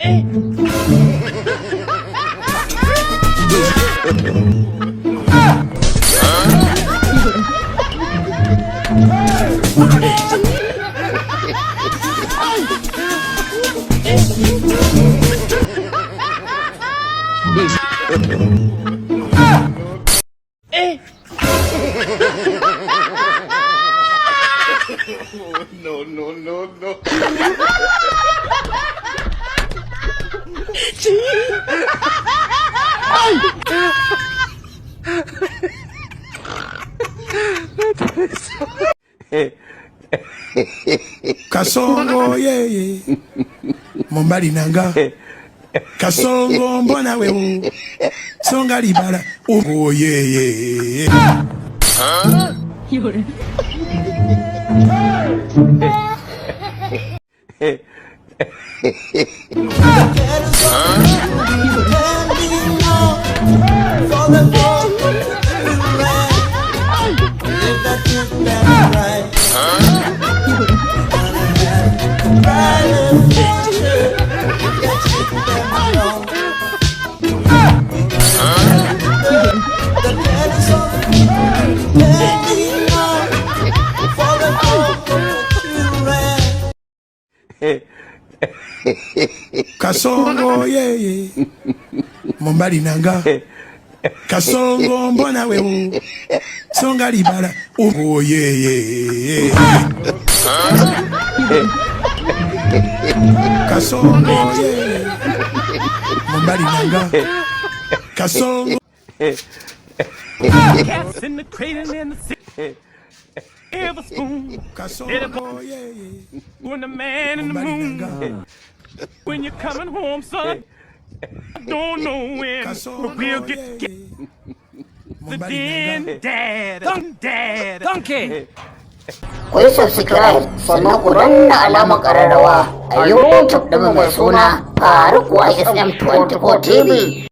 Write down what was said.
No. Kasongo yeye Mombali nanga Kasongo mbona wewe Songa libala oh yeye Kasongo yeye Mombali nanga Kasongo mbona wewe Songa libala oh yeye Kasongo yeye Mombali nanga Kasongo Cats in the cradle and the sick. Every spoon. Kasongo yeye When the man in the Mombali moon. nanga When you're coming home, son. Don't know when. But we'll get yeye the Mombali den, nanga dad. Donkey. Ku yi subscribe sannan ku danna alamar ƙararrawa a YouTube ɗin mai suna Faruk Wahid FM 24 TV.